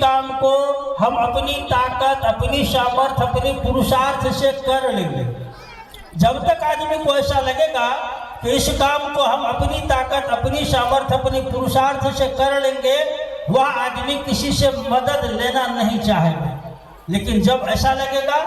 काम को हम अपनी ताकत, अपनी सामर्थ्य, अपनी पुरुषार्थ से कर लेंगे। जब तक आदमी को ऐसा लगेगा कि इस काम को हम अपनी ताकत, अपनी सामर्थ्य, अपनी पुरुषार्थ से कर लेंगे, वह आदमी किसी से मदद लेना नहीं चाहेगा। लेकिन जब ऐसा लगेगा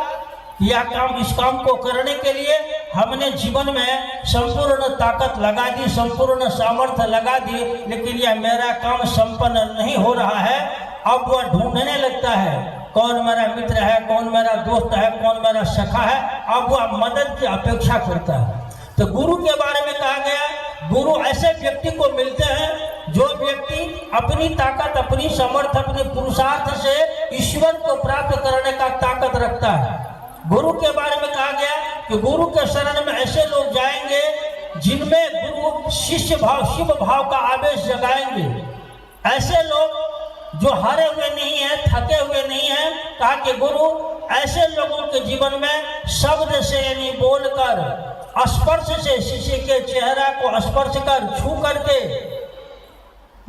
कि यह काम, इस काम को करने के लिए हमने जीवन में संपूर्ण ताकत लगा दी, संपूर्ण सामर्थ्य लगा दी, लेकिन यह मेरा काम संपन्न नहीं हो रहा है, अब वह ढूंढने लगता है कौन मेरा मित्र है, कौन मेरा दोस्त है, कौन मेरा सखा है। अब वह मदद की अपेक्षा करता है। तो गुरु के बारे में कहा गया, गुरु ऐसे व्यक्ति को मिलते हैं जो व्यक्ति अपनी ताकत, अपनी सामर्थ्य, अपने पुरुषार्थ से ईश्वर को प्राप्त करने का ताकत रखता है। गुरु के बारे में कहा गया कि गुरु के शरण में ऐसे लोग जाएंगे जिनमें गुरु शिष्य भाव, शिव भाव का आवेश जगाएंगे। ऐसे लोग जो हारे हुए नहीं है, थके हुए नहीं है। कहा कि गुरु ऐसे लोगों के जीवन में शब्द से यानी बोलकर, स्पर्श से, शिष्य के चेहरा को स्पर्श कर, छू करके,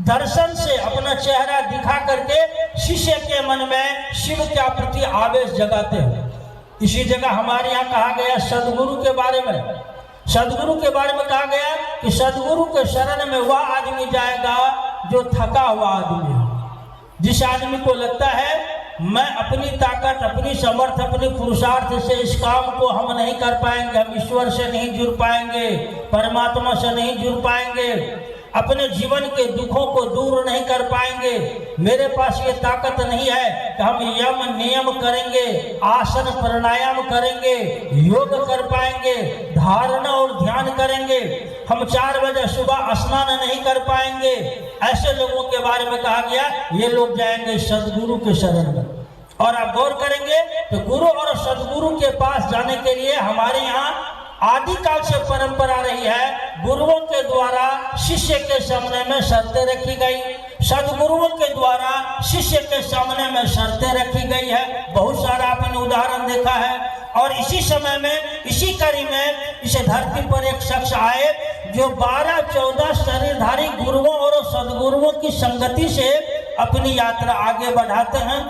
दर्शन से अपना चेहरा दिखा करके शिष्य के मन में शिव के प्रति आवेश जगाते हैं। इसी जगह हमारे यहाँ कहा गया सदगुरु के बारे में, सदगुरु के बारे में कहा गया कि सदगुरु के शरण में वह आदमी जाएगा जो थका हुआ आदमी है। जिस आदमी को लगता है मैं अपनी ताकत, अपनी समर्थ, अपनी पुरुषार्थ से इस काम को हम नहीं कर पाएंगे, हम ईश्वर से नहीं जुड़ पाएंगे, परमात्मा से नहीं जुड़ पाएंगे, अपने जीवन के दुखों को दूर नहीं कर पाएंगे, मेरे पास ये ताकत नहीं है कि हम यम नियम करेंगे, आसन प्राणायाम करेंगे, योग कर पाएंगे, धारणा और ध्यान करेंगे, हम 4 बजे सुबह स्नान नहीं कर पाएंगे। ऐसे लोगों के बारे में कहा गया ये लोग जाएंगे सदगुरु के शरण में। और आप गौर करेंगे तो गुरु और सदगुरु के पास जाने के लिए हमारे यहाँ आदिकाल से परंपरा रही है। गुरुओं के द्वारा शिष्य के सामने में शर्तें रखी गई, सदगुरुओं के द्वारा शिष्य के सामने में शर्तें रखी गई है। बहुत सारा आपने उदाहरण देखा है। और इसी समय में, इसी कड़ी में इस धरती पर एक शख्स आए जो 12-14 शरीरधारी गुरुओं और सदगुरुओं की संगति से अपनी यात्रा आगे बढ़ाते हैं।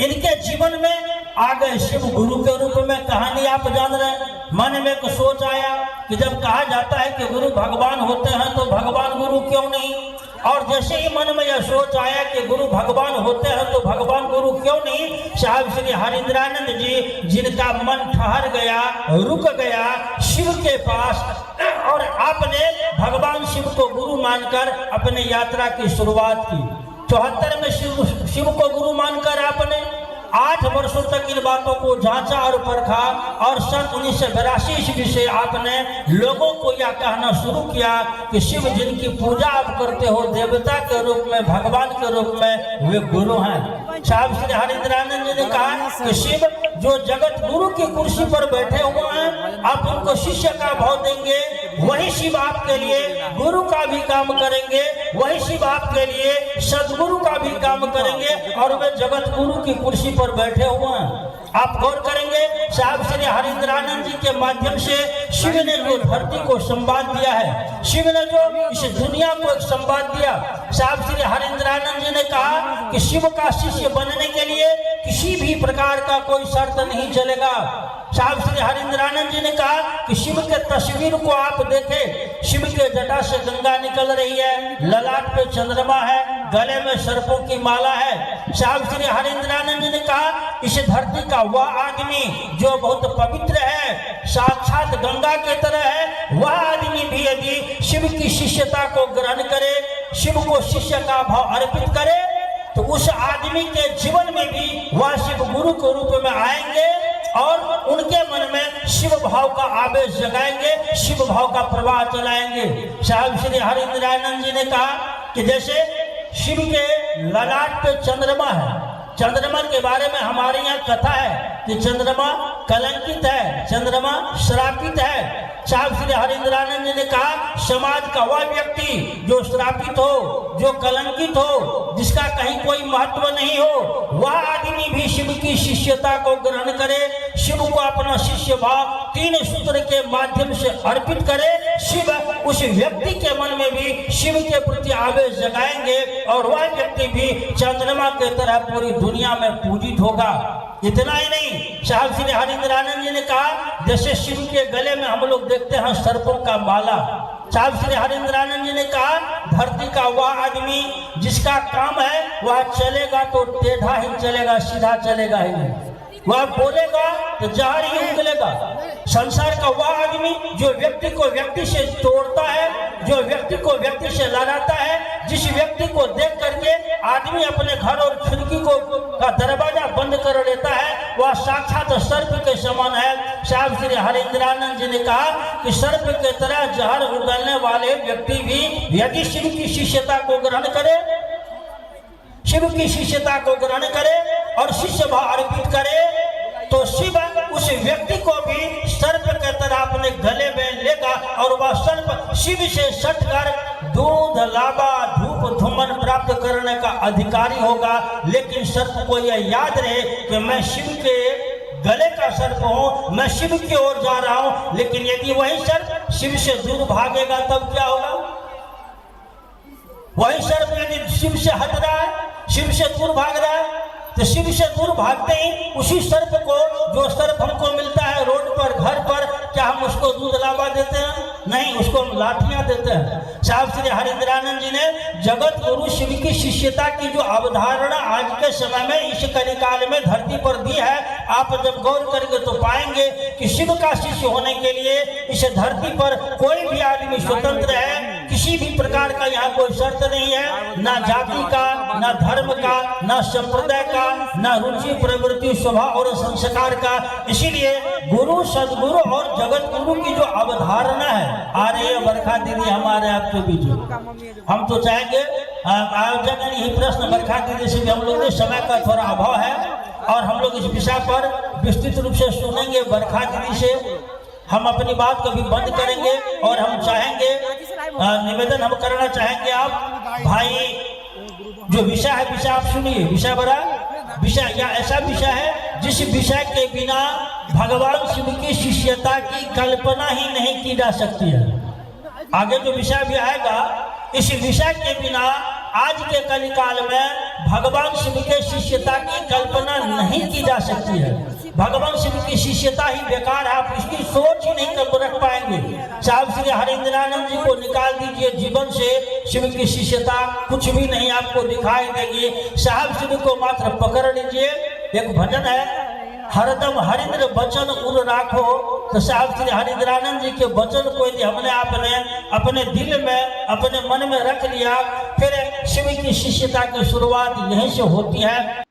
इनके जीवन में आ गए शिव गुरु के रूप में। कहानी आप जान रहे हैं। मन में एक सोच आया कि जब कहा जाता है कि गुरु भगवान होते हैं तो भगवान गुरु क्यों नहीं। और जैसे ही मन में यह सोच आया कि गुरु भगवान होते हैं तो भगवान गुरु क्यों नहीं, साहब श्री हरिंद्रानंद जी, जिनका मन ठहर गया, रुक गया शिव के पास, और आपने भगवान शिव को गुरु मानकर अपने यात्रा की शुरुआत की। 74 में शिव को गुरु मानकर आपने 8 वर्षों तक इन बातों को जांचा और परखा, और सन 1982 ईस्वी से आपने लोगों को यह कहना शुरू किया कि शिव जिनकी पूजा आप करते हो देवता के रूप में, भगवान के रूप में, वे गुरु हैं। साहब श्री हरिंद्रानंद जी ने कहा कि शिव जो जगत गुरु की कुर्सी पर बैठे हुए हैं, आप उनको शिष्य का भाव देंगे, वही शिव आपके लिए गुरु का भी काम करेंगे, वही शिव आपके लिए सदगुरु का भी काम करेंगे, और वे जगत गुरु की कुर्सी पर बैठे हुए हैं। आप गौर करेंगे साहब श्री हरिंद्रानंद जी के माध्यम से शिव ने जो धरती को संवाद दिया है, शिव ने जो इस दुनिया को एक संवाद दिया। साहब श्री हरिंद्रानंद जी ने कहा कि शिव का शिष्य बनने के लिए किसी भी प्रकार का कोई शर्त नहीं चलेगा। साहब श्री हरिंद्रानंद जी ने कहा कि शिव के तस्वीर को आप देखें, शिव के जटा से गंगा निकल रही है, ललाट पे चंद्रमा है, गले में सर्पों की माला है। साहब श्री हरिंद्रानंद जी ने कहा इस धरती का वह आदमी जो बहुत पवित्र है, साक्षात गंगा के तरह है, वह आदमी भी यदि शिव की शिष्यता को ग्रहण करे, शिव को शिष्य का भाव अर्पित करे, तो उस आदमी के जीवन में भी वह शिव गुरु के रूप में आएंगे और उनके मन में शिव भाव का आवेश जगाएंगे, शिव भाव का प्रवाह चलाएंगे। साहब श्री हरिंद्रानंद जी ने कहा कि जैसे शिव के ललाट पे चंद्रमा है, चंद्रमा के बारे में हमारे यहाँ कथा है कि चंद्रमा कलंकित है, चंद्रमा श्रापित है। साहब श्री हरिंद्रानंद जी ने कहा समाज का वह व्यक्ति जो श्रापित हो, जो कलंकित हो, जिसका कहीं कोई महत्व नहीं हो, वह आदमी भी शिव की शिष्यता को ग्रहण करे, शिव को अपना शिष्य भाव 3 सूत्र के माध्यम से अर्पित करे, शिव उस व्यक्ति के मन में भी शिव के प्रति आवेश जगाएंगे और वह व्यक्ति भी चंद्रमा की तरह पूरी दुनिया में पूजित होगा। इतना ही नहीं, साहब श्री हरिंद्रानंद जी ने कहा, जैसे शिव के गले में हम लोग देखते हैं सर्पों का माला, साहब श्री हरिंद्रानंद जी ने कहा, धरती का वह आदमी जिसका काम है वह चलेगा तो टेढ़ा ही चलेगा, सीधा चलेगा ही नहीं, वह बोलेगा तो जहर ही उगलेगा। संसार का वह आदमी जो व्यक्ति को व्यक्ति से तोड़ता है, जो व्यक्ति को व्यक्ति से लड़ाता है, जिस व्यक्ति को देख करके आदमी अपने घर और खिड़की को का दरवाजा बंद कर लेता है, वह साक्षात सर्प के समान है। साहब श्री हरिंद्रानंद जी ने कहा कि सर्प के तरह जहर उगलने वाले व्यक्ति भी यदि शिव की शिष्यता को ग्रहण करे, शिव की शिष्यता को ग्रहण करे और शिष्य भाव अर्पित करे, तो शिव उस व्यक्ति को भी सर्प के तरह अपने गले में लेगा और वह सर्प शिव से सटकर दूध, लावा, धूप, धूमन प्राप्त करने का अधिकारी होगा। लेकिन सर्प को यह याद रहे कि मैं शिव के गले का सर्प हूं, मैं शिव की ओर जा रहा हूं। लेकिन यदि वही सर्प शिव से दूर भागेगा तब क्या होगा? वही सर्प यदि शिव से हट रहा है, शिव से दूर भाग रहा है, तो शिव से दूर भागते ही उसी सर्प को, जो सर्प हमको मिलता है रोड पर, घर पर, क्या हम उसको दूध लावा देते हैं? नहीं, उसको हम लाठियां देते हैं। साहब श्री हरिंद्रानंद जी ने जगत गुरु शिव की शिष्यता की जो अवधारणा आज के समय में इस कलिकाल में धरती पर दी है, आप जब गौर करेंगे तो पाएंगे कि शिव का शिष्य होने के लिए इस धरती पर कोई भी आदमी स्वतंत्र है, किसी भी प्रकार का यहाँ कोई शर्त नहीं है, ना जाति का, ना धर्म का, ना संप्रदाय का, ना रुचि, प्रवृत्ति, स्वभाव और संस्कार का। इसीलिए गुरु, सदगुरु और जगत गुरु की जो अवधारणा है, आ रही है बरखा दीदी हमारे आपके बीच। हम तो चाहेंगे आयोजक ने यही प्रश्न बरखा दीदी से भी, हम लोग के समय का थोड़ा अभाव है और हम लोग इस विषय पर विस्तृत रूप से सुनेंगे बरखा दीदी से। हम अपनी बात को भी बंद करेंगे और हम चाहेंगे, निवेदन हम करना चाहेंगे, आप भाई जो विषय है विषय आप सुनिए। विषय बड़ा विषय या ऐसा विषय है जिस विषय के बिना भगवान शिव की शिष्यता की कल्पना ही नहीं की जा सकती है। आगे जो विषय भी आएगा, इस विषय के बिना आज के कलिकाल में भगवान शिव के शिष्यता की कल्पना नहीं की जा सकती है। भगवान शिव की शिष्यता ही बेकार है, आप इसकी सोच ही नहीं कर रख पाएंगे। साहब श्री हरिंद्रानंद जी को निकाल दीजिए जीवन से, शिव की शिष्यता कुछ भी नहीं आपको दिखाई देगी। साहब शिव को मात्र पकड़ लीजिए। एक भजन है, हरदम हरिंद्र बचन उर राखो, तो साहब श्री हरिंद्रानंद जी के वचन को यदि हमने आपने अपने दिल में, अपने मन में रख लिया, फिर शिव की शिष्यता की शुरुआत यहीं से होती है।